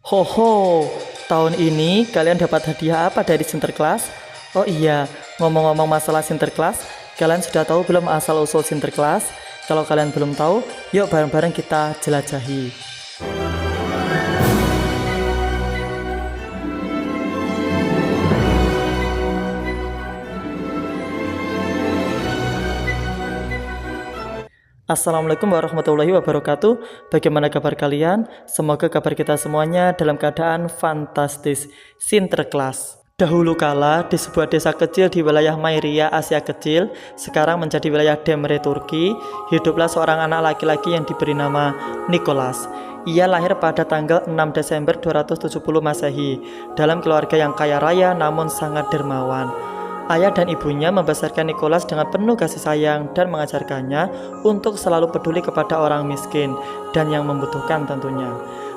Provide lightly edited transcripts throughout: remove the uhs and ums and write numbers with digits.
Ho, tahun ini kalian dapat hadiah apa dari Sinterklas? Oh iya, ngomong-ngomong masalah Sinterklas, kalian sudah tahu belum asal-usul Sinterklas? Kalau kalian belum tahu, yuk bareng-bareng kita jelajahi. Assalamualaikum warahmatullahi wabarakatuh. Bagaimana kabar kalian? Semoga kabar kita semuanya dalam keadaan fantastis. Sinterklas. Dahulu kala di sebuah desa kecil di wilayah Mairia, Asia Kecil, sekarang menjadi wilayah Demre, Turki, hiduplah seorang anak laki-laki yang diberi nama Nicholas. Ia lahir pada tanggal 6 Desember 270 Masehi dalam keluarga yang kaya raya namun sangat dermawan. Ayah dan ibunya membesarkan Nicholas dengan penuh kasih sayang dan mengajarkannya untuk selalu peduli kepada orang miskin dan yang membutuhkan tentunya.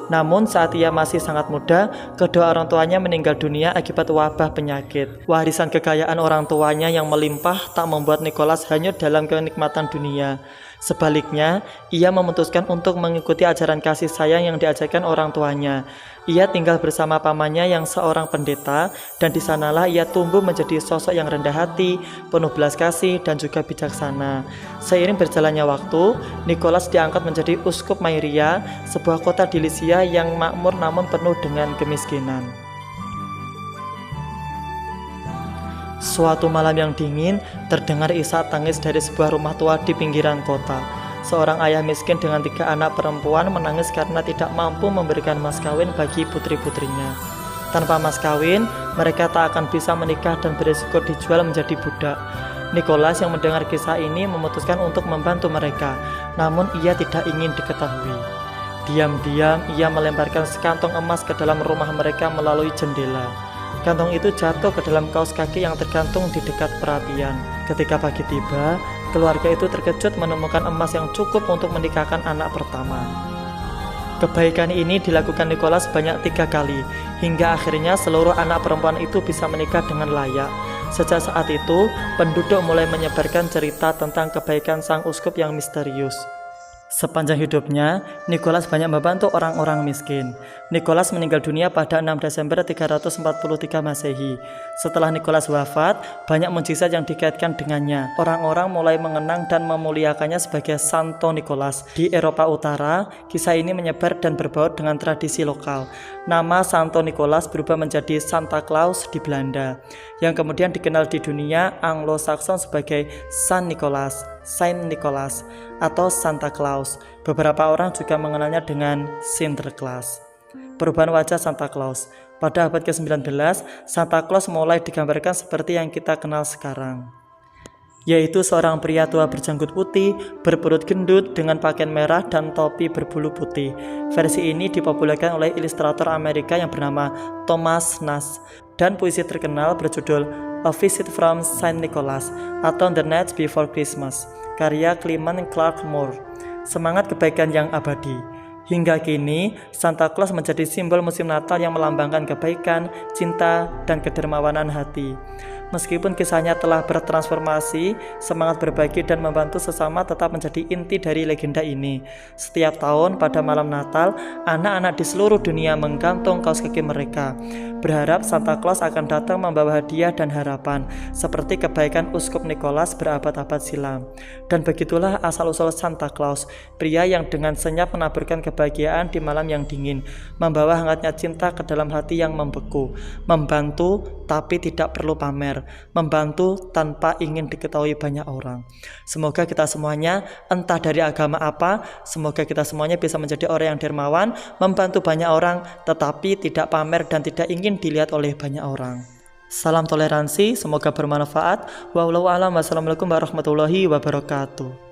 Namun saat ia masih sangat muda, kedua orang tuanya meninggal dunia akibat wabah penyakit. Warisan kekayaan orang tuanya yang melimpah tak membuat Nicholas hanyut dalam kenikmatan dunia. Sebaliknya, ia memutuskan untuk mengikuti ajaran kasih sayang yang diajarkan orang tuanya. Ia tinggal bersama pamannya yang seorang pendeta, dan di sanalah ia tumbuh menjadi sosok yang rendah hati, penuh belas kasih, dan juga bijaksana. Seiring berjalannya waktu, Nicholas diangkat menjadi uskup Mairia, sebuah kota di Lycia yang makmur namun penuh dengan kemiskinan. Suatu malam yang dingin, terdengar isak tangis dari sebuah rumah tua di pinggiran kota. Seorang ayah miskin dengan 3 anak perempuan menangis karena tidak mampu memberikan mas kawin bagi putri-putrinya. Tanpa mas kawin, mereka tak akan bisa menikah dan beresiko dijual menjadi budak. Nicholas yang mendengar kisah ini memutuskan untuk membantu mereka, namun ia tidak ingin diketahui. Diam-diam, ia melemparkan sekantong emas ke dalam rumah mereka melalui jendela. Kantong itu jatuh ke dalam kaos kaki yang tergantung di dekat perapian. Ketika pagi tiba, keluarga itu terkejut menemukan emas yang cukup untuk menikahkan anak pertama. Kebaikan ini dilakukan Nicholas sebanyak 3 kali, hingga akhirnya seluruh anak perempuan itu bisa menikah dengan layak. Sejak saat itu, penduduk mulai menyebarkan cerita tentang kebaikan sang uskup yang misterius. Sepanjang hidupnya, Nicholas banyak membantu orang-orang miskin. Nicholas meninggal dunia pada 6 Desember 343 Masehi. Setelah Nicholas wafat, banyak mukjizat yang dikaitkan dengannya. Orang-orang mulai mengenang dan memuliakannya sebagai Santo Nicholas. Di Eropa Utara, kisah ini menyebar dan berbaur dengan tradisi lokal. Nama Santo Nicholas berubah menjadi Santa Claus di Belanda, yang kemudian dikenal di dunia Anglo-Saxon sebagai Saint Nicholas, Saint Nicholas, atau Santa Claus. Beberapa orang juga mengenalnya dengan Sinterklas. Perubahan wajah Santa Claus. Pada abad ke-19, Santa Claus mulai digambarkan seperti yang kita kenal sekarang, yaitu seorang pria tua berjanggut putih, berperut gendut dengan pakaian merah dan topi berbulu putih. Versi ini dipopulerkan oleh ilustrator Amerika yang bernama Thomas Nast, dan puisi terkenal berjudul A Visit from Saint Nicholas atau The Night Before Christmas, karya Clement Clarke Moore. Semangat kebaikan yang abadi. Hingga kini, Santa Claus menjadi simbol musim Natal yang melambangkan kebaikan, cinta, dan kedermawanan hati. Meskipun kisahnya telah bertransformasi, semangat berbagi dan membantu sesama tetap menjadi inti dari legenda ini. Setiap tahun pada malam Natal, anak-anak di seluruh dunia menggantung kaos kaki mereka, berharap Santa Claus akan datang membawa hadiah dan harapan, seperti kebaikan uskup Nicholas berabad-abad silam. Dan begitulah asal-usul Santa Claus, pria yang dengan senyap menaburkan kebahagiaan di malam yang dingin, membawa hangatnya cinta ke dalam hati yang membeku, membantu tapi tidak perlu pamer, membantu tanpa ingin diketahui banyak orang. Semoga kita semuanya, entah dari agama apa, semoga kita semuanya bisa menjadi orang yang dermawan, membantu banyak orang, tetapi tidak pamer dan tidak ingin dilihat oleh banyak orang. Salam toleransi, semoga bermanfaat. Wallahu a'lam. Wassalamualaikum warahmatullahi wabarakatuh.